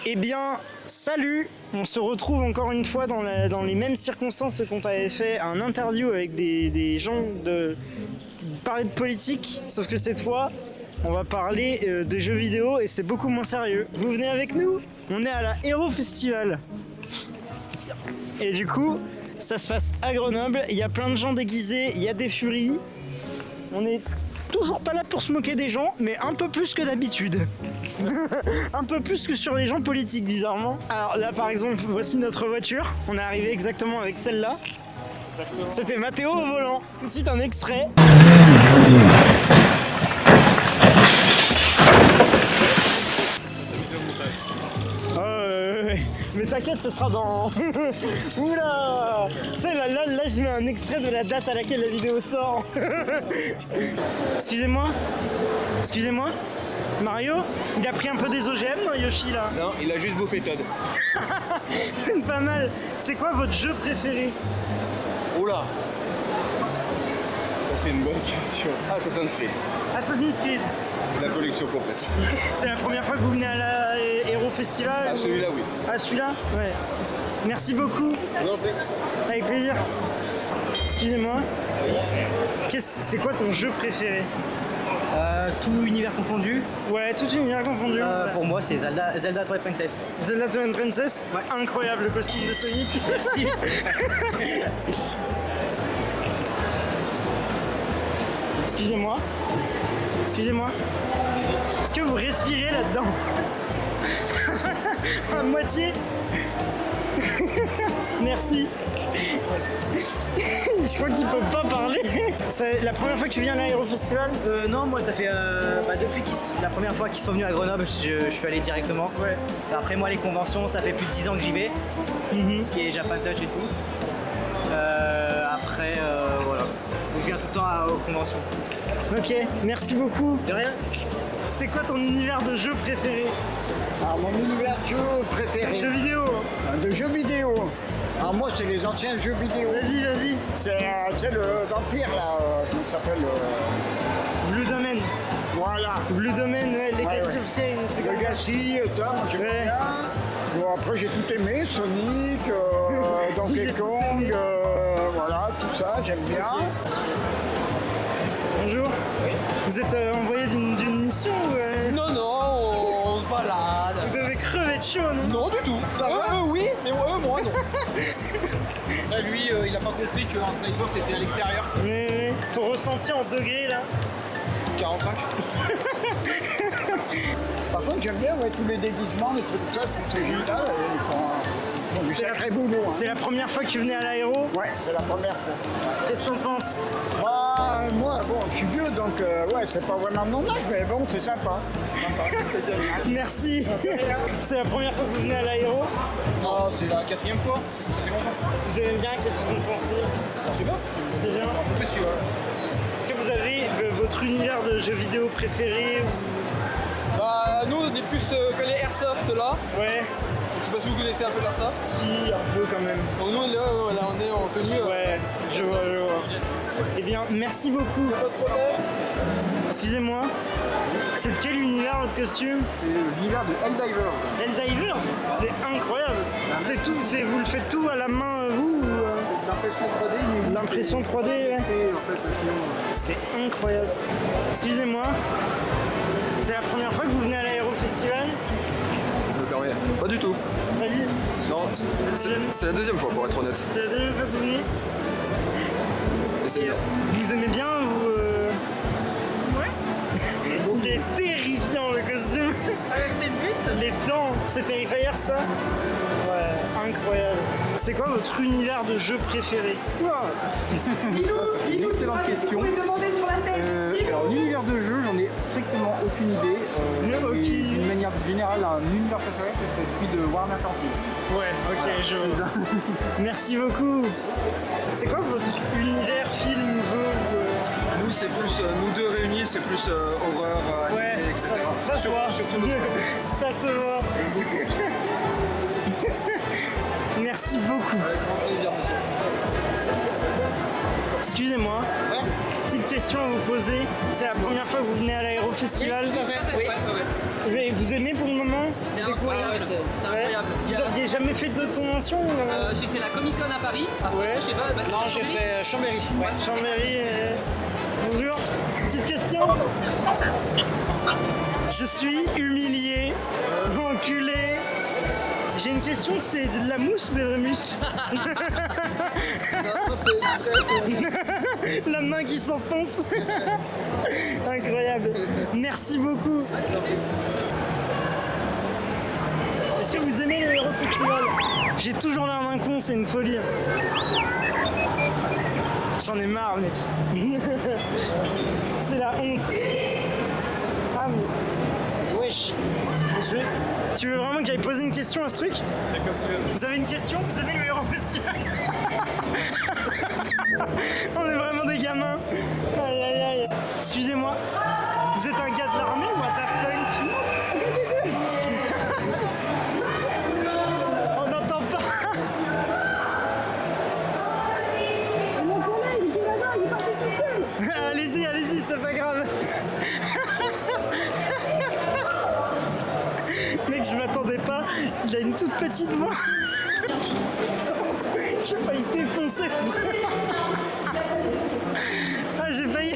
Eh bien, salut! On se retrouve encore une fois dans les mêmes circonstances qu'on t'avait fait un interview avec des gens parler de politique, sauf que cette fois, on va parler des jeux vidéo et c'est beaucoup moins sérieux. Vous venez avec nous? On est à la Hero Festival. Et du coup, ça se passe à Grenoble, il y a plein de gens déguisés, il y a des furies. On est toujours pas là pour se moquer des gens, mais un peu plus que d'habitude. Un peu plus que sur les gens politiques, bizarrement. Alors là, par exemple, voici notre voiture. On est arrivé exactement avec celle-là. C'était Mathéo au volant. Tout de suite, un extrait. Mais t'inquiète, ce sera dans... Oula! Tu sais, là, je mets un extrait de la date à laquelle la vidéo sort. Excusez-moi? Excusez-moi? Mario? Il a pris un peu des OGM, non, Yoshi, là? Non, il a juste bouffé Todd. C'est pas mal. C'est quoi votre jeu préféré? Oula! Ça, c'est une bonne question. Assassin's Creed. Assassin's Creed. La collection complète. C'est la première fois que vous venez à la Hero Festival? Ah, celui-là, oui. Ah, celui-là? Ouais. Merci beaucoup. Non, Avec plaisir. Excusez-moi. C'est quoi ton jeu préféré? Tout univers confondu. Ouais, tout univers confondu. Ouais. Pour moi, c'est Zelda Twilight Princess. Zelda Twilight Princess? Ouais. Incroyable le costume de Sonic. Merci. Excusez-moi. Excusez-moi. Est-ce que vous respirez là-dedans? À moitié. Merci. Je crois qu'ils peuvent pas parler. C'est la première fois que tu viens à l'Aéro Festival? Non, moi, ça fait depuis la première fois qu'ils sont venus à Grenoble, je suis allé directement. Ouais. Après, moi, les conventions, ça fait plus de 10 ans que j'y vais. Ce qui est Japan Touch et tout. Après, voilà. Donc, je viens tout le temps aux conventions. Ok, merci beaucoup. De rien. C'est quoi ton univers de jeu préféré? Alors mon univers de jeu préféré, Jeux vidéo. de jeux vidéo. Alors moi c'est les anciens jeux vidéo. Vas-y, vas-y. C'est le vampire là, comment ça s'appelle Blue Domain. Voilà. Blue Domain, ouais, Legacy ouais. of Kain. un truc comme ça. Legacy, tout ça, moi j'aime Ouais. bien. Bon après j'ai tout aimé, Sonic, Donkey Kong, voilà, tout ça, j'aime bien. Bonjour. Oui. Vous êtes envoyé d'une mission ou Non, non, on se balade. Vous devez crever de chaud, non? Non, du tout. Ça va oui, mais moi, non. Après, lui, il a pas compris qu'un sniper, c'était à l'extérieur. Mais ton ressenti en degrés, là? 45. Par contre j'aime bien ouais, tous les déguisements, les trucs comme ça, je trouve que c'est génial, ils font du C'est sacré boulot. Hein. C'est la première fois que tu venais à l'Aéro? Ouais, c'est la première fois. Qu'est-ce que t'en penses? Bah, moi, bon, je suis vieux, donc ouais, c'est pas vraiment mon âge, mais bon, c'est sympa. Merci. C'est la première fois que vous venez à l'Aéro? Non, c'est la 4e fois. Ça fait longtemps. Vous aimez bien? Qu'est-ce que vous en pensez? C'est bien. C'est bien. Un peu sûr. Est-ce que vous avez votre univers de jeux vidéo préféré Bah, nous, on est plus que les airsoft là. Ouais, Je sais pas si vous connaissez un peu l'airsoft. si, un peu quand même. Donc, nous, là, on est en tenue. Ouais, je vois. Eh bien, merci beaucoup. Pas de problème. Excusez-moi. C'est de quel univers votre costume? C'est l'univers de Helldivers. Helldivers? C'est incroyable. C'est tout, vous le faites tout à la main, vous ou, L'impression 3D, L'impression 3D, ouais. en fait, sinon, C'est incroyable. Excusez-moi. C'est la première fois que vous venez à l'Aéro Festival? Je me permets. Pas du tout. Vas-y. Non, c'est la deuxième fois pour être honnête. C'est la deuxième fois que vous venez? Et c'est bien. Vous aimez bien vous Ouais. Il est terrifiant le costume. C'est le but. Les dents, c'est Terrifier ça? Ouais, incroyable. C'est quoi votre univers de jeu préféré? C'est une excellente question. Vous pouvez demander sur la scène. Alors l'univers de jeu, j'en ai strictement aucune idée. Ok. Et d'une manière générale, un univers préféré, ce serait celui de Warhammer 40 000. Ouais, ok, je vois. Merci beaucoup. C'est quoi votre univers film ou jeu Nous, c'est plus, nous deux réunis, c'est plus horreur, Ouais, animé, etc. ça se voit. Surtout nous. Ça se voit. Merci beaucoup. Avec grand plaisir, monsieur. Excusez-moi. Petite question à vous poser. C'est la première fois que vous venez à l'Aéro Festival? Tout à fait. Oui. Mais vous aimez pour le moment? C'est découvrir. incroyable. C'est incroyable. Vous aviez jamais fait d'autres conventions J'ai fait la Comic Con à Paris. Après, Ouais. je sais pas. Non, j'ai fait Chambéry. Ouais. Chambéry. Bonjour. Petite question. Je suis humilié, enculé. J'ai une question, c'est de la mousse ou des vrais muscles? La main qui s'enfonce. Incroyable. Merci beaucoup. Est-ce que vous aimez le Héros Festival? J'ai toujours l'air d'un con, c'est une folie. J'en ai marre, mec. C'est la honte. Ah, mais... Wesh. Tu veux vraiment que j'aille poser une question à ce truc? Vous avez une question? Vous aimez le Héros Festival? On est vraiment des gamins. Aïe aïe aïe. Excusez-moi. Vous êtes un gars de l'armée ou un Daft Punk? On n'entend pas. Mon collègue, il est là-bas, il est parti tout seul. Allez-y, allez-y, c'est pas grave. Mec, je m'attendais pas. Il a une toute petite voix. J'ai failli défoncer. Ah, j'ai failli.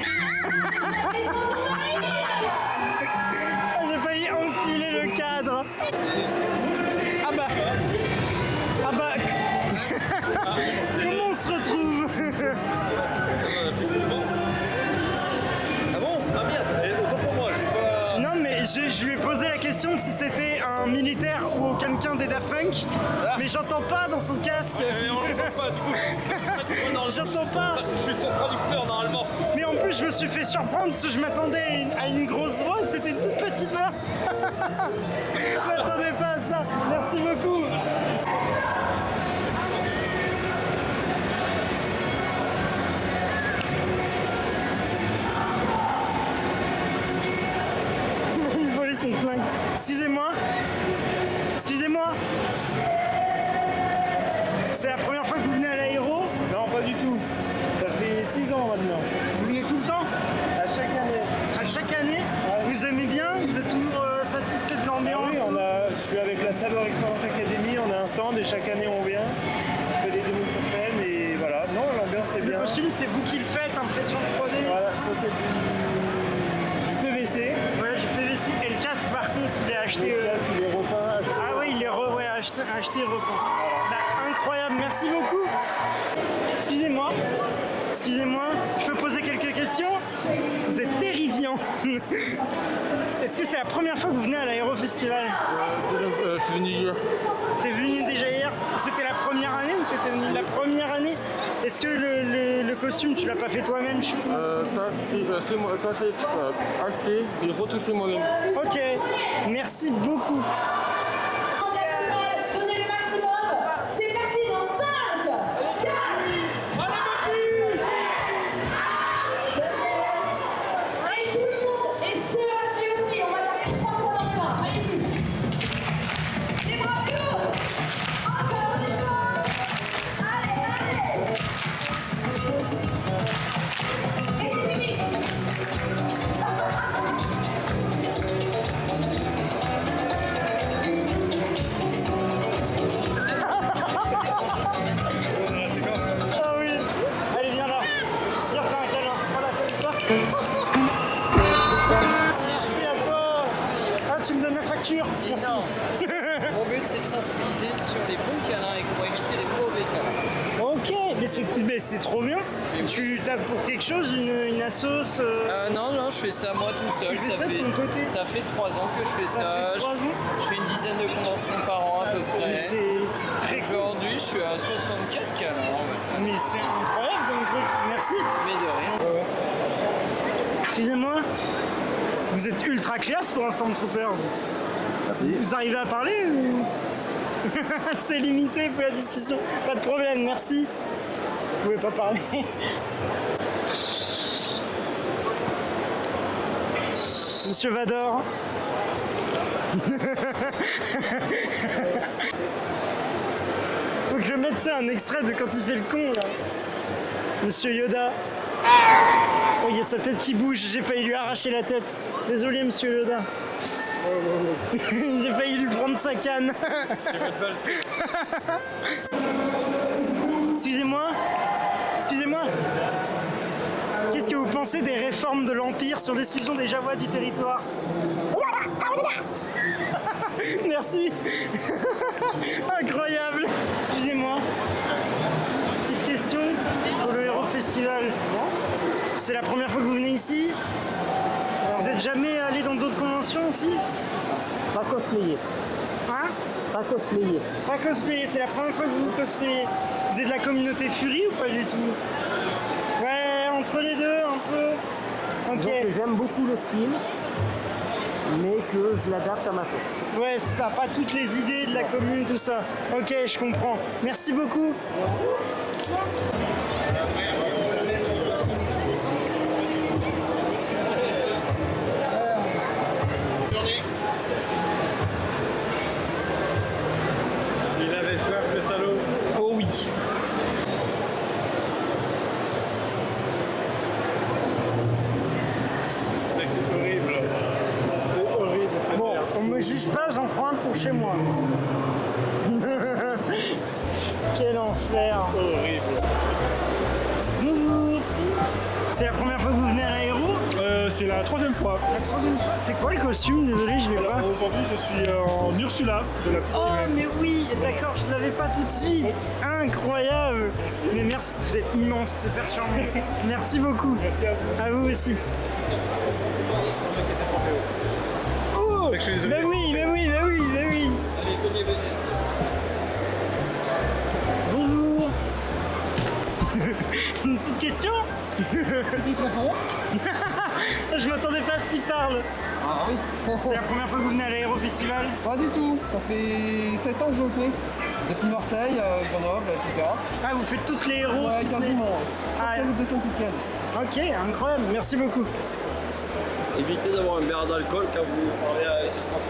Ah, j'ai failli enculer le cadre. Ah bah. Ah bah. Comment on se retrouve? Ah bon? Ah merde, autant pour moi, j'ai pas... Non mais je lui ai posé la question de si c'était un militaire ou quelqu'un des Daft Punk, mais j'entends pas dans son casque. Mais on l'entend pas du coup. J'entends pas. Je suis son traducteur normalement. Mais en plus je me suis fait surprendre parce que je m'attendais à une grosse voix, c'était une toute petite voix. Je m'attendais pas à ça. Merci beaucoup. Il volait son flingue. Excusez-moi. Excusez-moi. C'est la première fois que vous venez à l'aéro? Non, pas du tout. Ça fait 6 ans maintenant. Vous venez tout le temps? À chaque année. À chaque année? Vous aimez bien? Vous êtes toujours satisfait de l'ambiance? Ah oui, je suis avec la Sabre Experience Academy, on a un stand et chaque année on vient. On fait des démos sur scène et voilà. Non, l'ambiance est Le bien. costume, c'est vous qui le faites, impression 3D? Voilà, ça c'est du PVC. Ouais, du PVC. Et le casque, par contre, il est acheté. Le casque, il est repeint. Ah oui, il est acheté repeint. Bah, incroyable, merci beaucoup. Excusez-moi. Excusez-moi, je peux poser quelques questions? Vous êtes terrifiant. Est-ce que c'est la première fois que vous venez à l'Aérofestival? Je suis venu hier. T'es venu déjà hier? C'était la première année ou t'étais venu la première année? Est-ce que le costume, tu l'as pas fait toi-même? T'as fait acheter et retoucher moi-même. Ok, merci beaucoup. Donnez le maximum. C'est parti dans 5, 4. Et tout le monde, et ceux-ci aussi, on va taper 3 fois dans les mains. Allez-y. Des bravures. Encore une fois. Allez, allez. Et c'est fini. Ah oui. Allez, viens là. Viens faire un câlin. Voilà, comme ça. Merci à toi. Ah, tu me donnes la facture. Merci. Non. Mon but c'est de sensibiliser sur les bons câlins et comment éviter les mauvais câlins. Ok, mais c'est trop bien. Tu tapes pour quelque chose, une assos Non, je fais ça moi tout seul. Tu fais ça de ton côté? Ça fait 3 ans que je fais ça. fait 3 ans? Je fais une dizaine de conventions par an à peu Mais près. c'est très cool. Aujourd'hui, je suis à 64 câlins. Ouais. Mais c'est incroyable comme truc. Merci. Mais de rien. Excusez-moi. Vous êtes ultra classe pour un Stormtroopers. Vous arrivez à parler ou... C'est limité pour la discussion. Pas de problème, merci. Vous pouvez pas parler. Monsieur Vador. Faut que je mette ça un extrait de quand il fait le con là. Monsieur Yoda. Oh, il y a sa tête qui bouge, j'ai failli lui arracher la tête. Désolé, monsieur Yoda. J'ai failli lui prendre sa canne. Excusez-moi. Excusez-moi. Qu'est-ce que vous pensez des réformes de l'Empire sur l'exclusion des Jahois du territoire? Merci. Incroyable. Excusez-moi. Petite question pour le Héros Festival. C'est la première fois que vous venez ici? Vous n'êtes jamais allé dans d'autres conventions aussi? Pas cosplayer. Hein? Pas cosplayer. Pas cosplayer, c'est la première fois que vous cosplayez. Vous êtes de la communauté Fury ou pas du tout? Ouais, entre les deux, un peu. Ok. Donc j'aime beaucoup le style, mais que je l'adapte à ma sauce. Ouais, c'est ça, pas toutes les idées de la commune, tout ça. Ok, je comprends. Merci beaucoup. Il avait soif, le salaud. Oh oui. Mec, c'est horrible. C'est horrible, c'est Bon, on me juge pas, j'en prends un pour chez moi. Quel enfer. horrible. Bonjour. C'est la première fois que vous venez à l'aéro? C'est la troisième fois. La troisième fois. C'est quoi le costume? Désolé, je l'ai pas. Alors, aujourd'hui, je suis en Ursula de la petite Oh sirène. mais oui, d'accord, je l'avais pas tout de suite. Incroyable. Mais merci, vous êtes immense, c'est perturbant. Merci beaucoup. Merci à vous. À vous aussi. Oh, Je suis désolé. mais oui, mais oui, mais oui, mais oui. Allez, venez, venez. Bonjour. Une petite question? Petite réponse. Je m'attendais pas à ce qu'il parle. Ah oui. C'est la première fois que vous venez à l'Aéro Festival? Pas du tout. Ça fait 7 ans que je le fais. Depuis Marseille, Grenoble, etc. Ah, vous faites toutes les héros? Ouais, quasiment. Sauf Ah, celle de Saint-Etienne. ok, incroyable, merci beaucoup. Évitez d'avoir un verre d'alcool quand vous parlez avec cette trempe.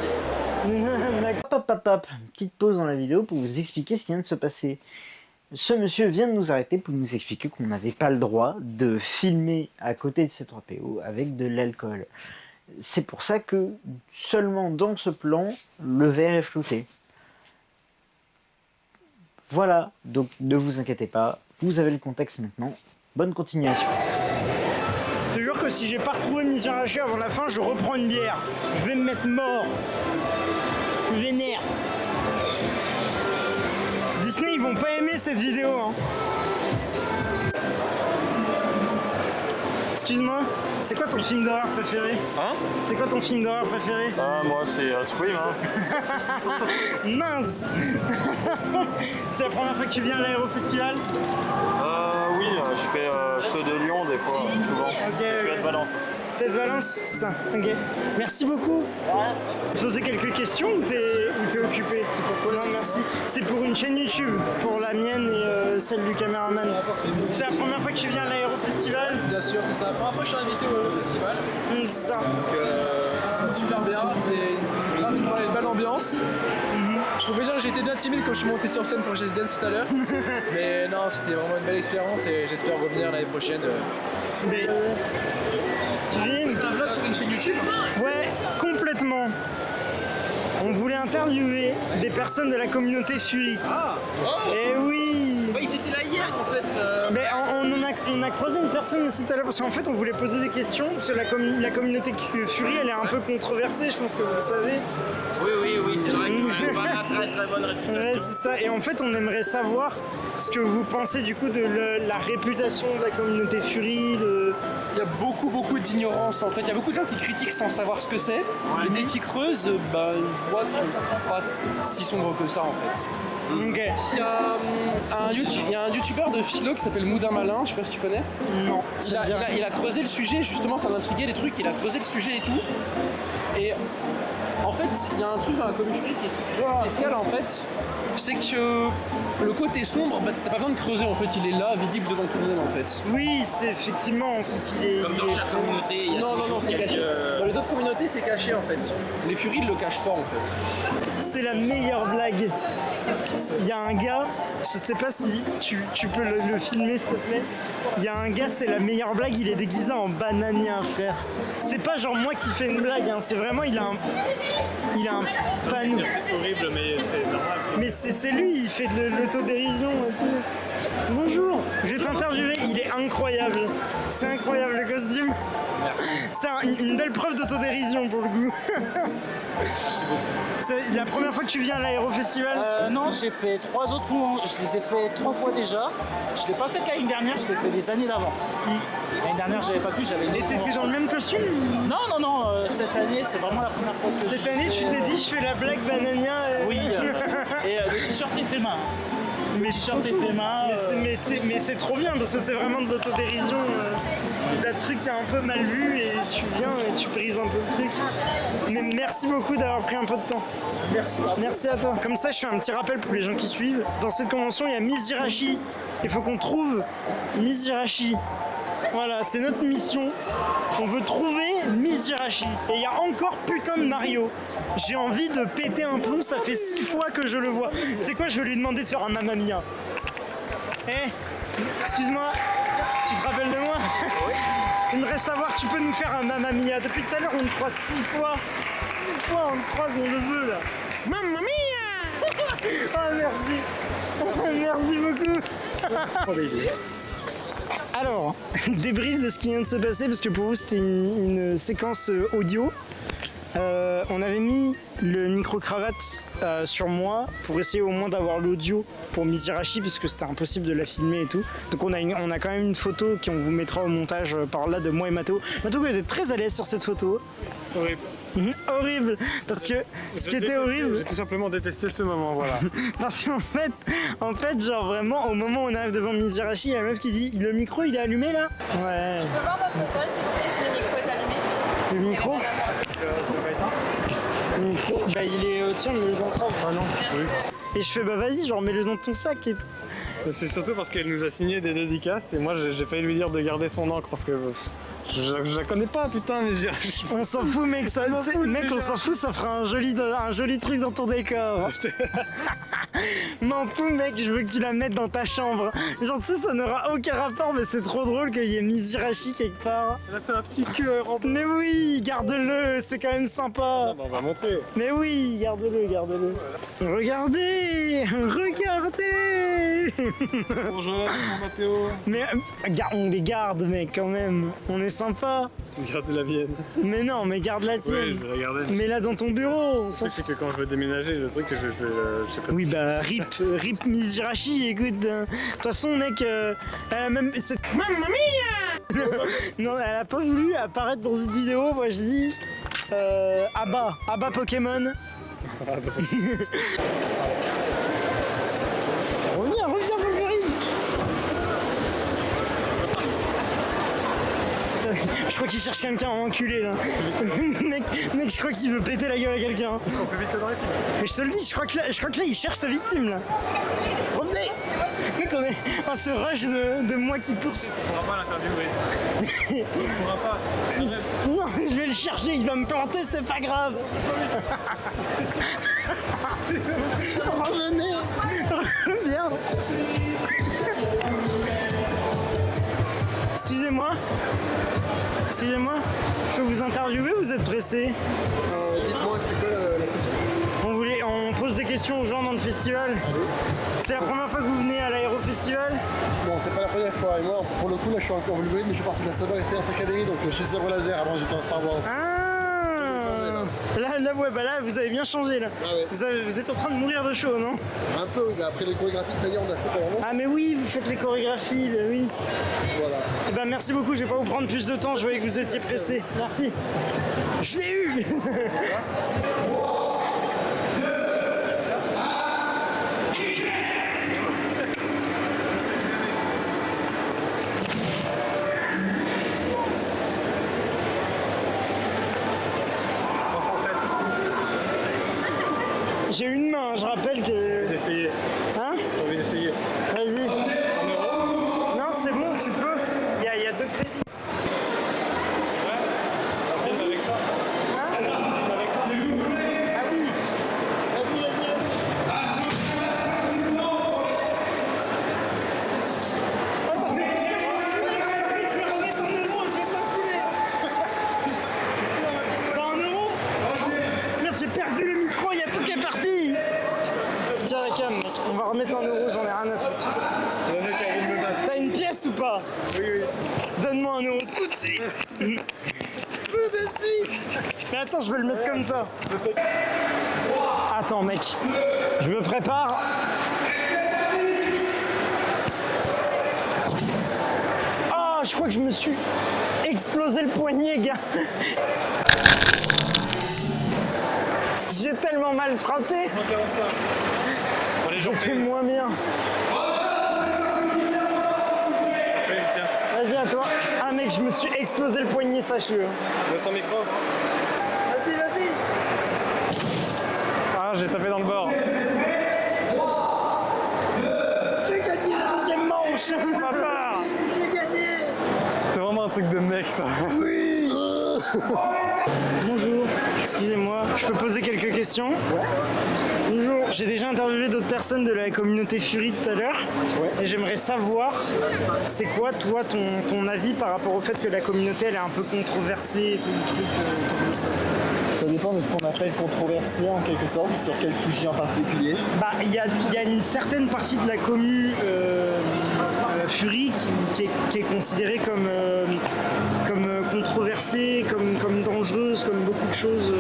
D'accord. Hop, hop, hop. Petite pause dans la vidéo pour vous expliquer ce qui vient de se passer. Ce monsieur vient de nous arrêter pour nous expliquer qu'on n'avait pas le droit de filmer à côté de C3PO avec de l'alcool. C'est pour ça que seulement dans ce plan, le verre est flouté. Voilà, donc ne vous inquiétez pas, vous avez le contexte maintenant. Bonne continuation. Je te jure que si j'ai pas retrouvé Mission Arrachée avant la fin, je reprends une bière. Je vais me mettre mort. Je suis vénère. Disney, ils vont pas aimer cette vidéo. Hein. Excuse-moi, c'est quoi ton film d'horreur préféré? Hein? C'est quoi ton film d'horreur préféré? Ah, moi, c'est Scream, hein. Mince. C'est la première fois que tu viens à l'Aéro Festival? Oui, je fais ceux de Lyon des fois, souvent. Je suis à de Valence aussi. T'es de Valence, ça. Ok. Merci beaucoup. Poser quelques questions ou t'es occupé? C'est pourquoi? Non, merci. C'est pour une chaîne YouTube, pour la mienne et celle du caméraman. C'est la première fois que tu viens à l'Aéro Festival? Bien sûr, c'est ça. La première fois que je suis invité au festival. C'est ça. Donc ça se passe super bien. C'est grave une belle ambiance. Je pouvais dire que j'ai été bien timide quand je suis monté sur scène pour Just Dance tout à l'heure. Mais non, c'était vraiment une belle expérience et j'espère revenir l'année prochaine. Mais... Tu viens? Un vlog pour une chaîne YouTube? Ouais, complètement. On voulait interviewer des personnes de la communauté Fury. Ah. Eh oui. Bah, ils étaient là hier en fait. Mais on a croisé une personne aussi tout à l'heure parce qu'en fait on voulait poser des questions parce que la communauté Fury elle est un peu controversée, je pense que vous le savez. Oui, c'est vrai que c'est pas une très très bonne réputation. Ouais, c'est ça. Et en fait on aimerait savoir ce que vous pensez du coup de la réputation de la communauté Fury. Il y a beaucoup d'ignorance en fait. Il y a beaucoup de gens qui critiquent sans savoir ce que c'est. Et dès qu'ils creusent, bah, ils voient que c'est pas si sombre que ça en fait. Ok. Il y a un youtubeur de philo qui s'appelle Moudin Malin, je sais pas si tu connais. Non. Il a creusé le sujet, justement, ça l'intriguait les trucs, il a creusé le sujet et tout. Et en fait, il y a un truc dans la communauté qui est spécial en fait, c'est que le côté sombre, bah, t'as pas besoin de creuser en fait, il est là, visible devant tout le monde en fait. Oui, c'est effectivement, c'est qu'il est. Comme dans chaque communauté, il y a Non, toujours c'est caché. Dans les autres communautés, c'est caché en fait. Les Furies, ils le cachent pas en fait. C'est la meilleure blague. Il y a un gars, je sais pas si tu peux le filmer s'il te plaît. Il y a un gars, c'est la meilleure blague, il est déguisé en banania, frère. C'est pas genre moi qui fais une blague, hein, c'est vraiment, il a un panneau. C'est horrible, mais c'est normal. Mais c'est lui, il fait de l'autodérision et tout. Bonjour, je vais t'interviewer, il est incroyable. C'est incroyable le costume. C'est une belle preuve d'autodérision pour le coup. C'est la première fois que tu viens à l'Aérofestival? Non, j'ai fait 3 autres mouvements. Je les ai fait 3 fois déjà. Je l'ai pas fait l'année dernière, je l'ai fait des années d'avant. L'année dernière, j'avais pas pu, j'avais une Et t'étais dans le même costume? Non, cette année, c'est vraiment la première fois que Cette année, tu t'es dit, je fais la blague banania. Oui, et le t-shirt est fait main. Mais t-shirt est fait main. Mais c'est trop bien parce que c'est vraiment de l'autodérision. T'as le truc qui est un peu mal vu et tu viens et tu brises un peu le truc. Mais merci beaucoup d'avoir pris un peu de temps. Merci. Merci à toi. Comme ça, je fais un petit rappel pour les gens qui suivent. Dans cette convention, il y a Miss Jirachi. Il faut qu'on trouve Miss Jirachi. Voilà, c'est notre mission. On veut trouver Miss Jirachi. Et il y a encore putain de Mario. J'ai envie de péter un plomb, ça fait 6 fois que je le vois. Tu sais quoi, je vais lui demander de faire un Mamma Mia. Excuse-moi, tu te rappelles de moi? J'aimerais savoir, tu peux nous faire un Mamma Mia. Depuis tout à l'heure, on te croise 6 fois. 6 fois, on te croise, on le veut là. Mamma Mia. Oh, merci. Merci beaucoup. Alors, débrief de ce qui vient de se passer, parce que pour vous c'était une séquence audio. On avait mis le micro-cravate sur moi pour essayer au moins d'avoir l'audio pour Miss Jirachi, parce que c'était impossible de la filmer et tout. Donc on a quand même une photo qu'on vous mettra au montage par là de moi et Mathéo. Mathéo était très à l'aise sur cette photo. Horrible. Horrible, parce que ce qui était horrible, j'ai tout simplement détesté ce moment, voilà. parce qu'en fait, genre vraiment, au moment où on arrive devant Miss Jirachi, il y a la meuf qui dit le micro il est allumé là? Ouais. Je peux voir votre col s'il vous plaît si le micro est allumé. Le micro? Le micro? Bah il est. Tiens, mets-le dans le sac. Ah non. Oui. Et je fais bah vas-y, genre mets-le dans ton sac et tout. C'est surtout parce qu'elle nous a signé des dédicaces et moi j'ai failli lui dire de garder son encre parce que je la connais pas, putain, mais on s'en fout, mec, ça, mec, on s'en fout, ça fera un joli truc dans ton décor. M'en fous, mec, je veux que tu la mettes dans ta chambre. Genre, tu sais, ça n'aura aucun rapport, mais c'est trop drôle qu'il y ait Miss Jirachi quelque part. Elle a fait un petit cœur. Mais oui, garde-le, c'est quand même sympa. On va montrer. Mais oui, garde-le. Regardez. Bonjour, Mathéo. Mais on les garde, mec, quand même. On est sympa. Tu gardes la mienne. Mais non, mais garde la tienne. Oui, je vais la garder. Mets-la dans ton bureau. Le truc, c'est que quand je veux déménager, le truc que je sais pas. Oui, bah, rip Miss Jirachi, écoute. De toute façon, mec, elle a même. Mamma mia. Non, elle a pas voulu apparaître dans une vidéo. Moi, je dis. Abba Pokémon. Reviens, Wolverine. Je crois qu'il cherche quelqu'un à enculer là. mec, je crois qu'il veut péter la gueule à quelqu'un. Mais je te le dis, je crois que là il cherche sa victime là. Revenez. Mec, on est à ce rush de moi qui poursuit. On pourra pas l'interviewer. On pourra pas. Non, je vais le chercher, il va me planter, c'est pas grave. Revenez. Viens. Excusez-moi, je peux vous interviewer ou vous êtes pressé? Dites-moi, c'est quoi la question? On pose des questions aux gens dans le festival. C'est la première fois que vous venez à l'Aérofestival? Non, c'est pas la première fois. Et moi, pour le coup, là, je suis encore Wolverine, mais je suis parti de la Saber Experience Academy, donc je suis zéro laser. Avant, j'étais en Star Wars. Là, vous avez bien changé là. Ah ouais. Vous êtes en train de mourir de chaud, non? Un peu, mais après les chorégraphies de manière, on a chaud pour vraiment. Ah mais oui, vous faites les chorégraphies, oui. Voilà. Eh ben merci beaucoup, je vais pas vous prendre plus de temps, je voyais que vous étiez pressé. Merci. Je l'ai eu. J'ai une main, je rappelle que... D'essayer. Hein? J'ai envie d'essayer. Vas-y. En euros? Non, c'est bon, tu peux. Il y a 2 crédits. Ouais. Avec ça. Hein? Avec ça. Ah oui. Vas-y. à la cam, mec. On va remettre 1 euro, j'en ai rien à foutre. T'as une pièce ou pas? Oui, oui. Donne-moi 1 euro tout de suite. Tout de suite. Mais attends, je vais le mettre comme ça. Attends, mec. Je me prépare. Oh, je crois que je me suis explosé le poignet, gars. J'ai tellement mal frappé. J'ai fait moins bien. Vas-y, à toi. Ah, mec, je me suis explosé le poignet, sache-le. Je veux ton micro. Vas-y, vas-y. Ah, j'ai tapé dans le bord. J'ai gagné la deuxième manche. Papa, J'ai gagné. c'est vraiment un truc de mec, ça. Oui. Bonjour, excusez-moi, je peux poser quelques questions? Ouais. Bonjour, j'ai déjà interviewé d'autres personnes de la communauté Fury tout à l'heure. Ouais. Et j'aimerais savoir, c'est quoi toi ton avis par rapport au fait que la communauté elle est un peu controversée et tout le truc comme ça? Ça dépend de ce qu'on appelle controversé en quelque sorte, sur quel sujet en particulier. Bah, il y a une certaine partie de la commu Fury qui est considérée comme controversée, comme dangereuse, comme beaucoup de choses.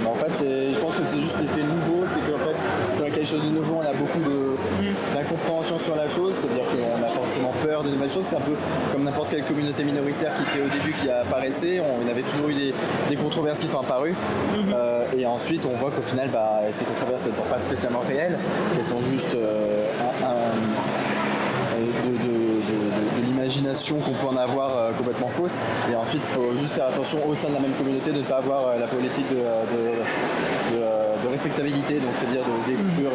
En fait, je pense que c'est juste l'effet nouveau, c'est qu'en fait, quand il y a quelque chose de nouveau, on a beaucoup d'incompréhension sur la chose, c'est-à-dire qu'on a forcément peur de nouvelles choses, c'est un peu comme n'importe quelle communauté minoritaire qui était au début, qui apparaissait, on avait toujours eu des controverses qui sont apparues, et ensuite on voit qu'au final, ces controverses, elles ne sont pas spécialement réelles, qu'elles sont juste de l'imagination qu'on peut en avoir complètement fausse, et ensuite il faut juste faire attention au sein de la même communauté de ne pas avoir la politique de respectabilité, donc c'est-à-dire d'exclure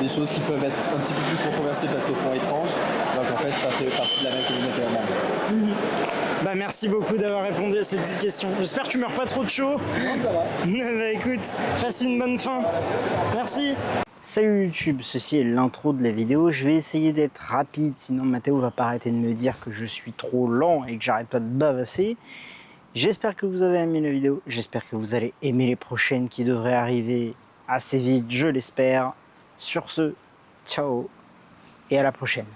les choses qui peuvent être un petit peu plus controversées parce qu'elles sont étranges, donc en fait ça fait partie de la même communauté elle-même. Bah merci beaucoup d'avoir répondu à cette petite question. J'espère que tu meurs pas trop de chaud. Non, ça va. Bah écoute, passe une bonne fin. Merci. Salut YouTube, ceci est l'intro de la vidéo. Je vais essayer d'être rapide, sinon Mathéo va pas arrêter de me dire que je suis trop lent et que j'arrête pas de bavasser. J'espère que vous avez aimé la vidéo, j'espère que vous allez aimer les prochaines qui devraient arriver assez vite, je l'espère. Sur ce, ciao et à la prochaine.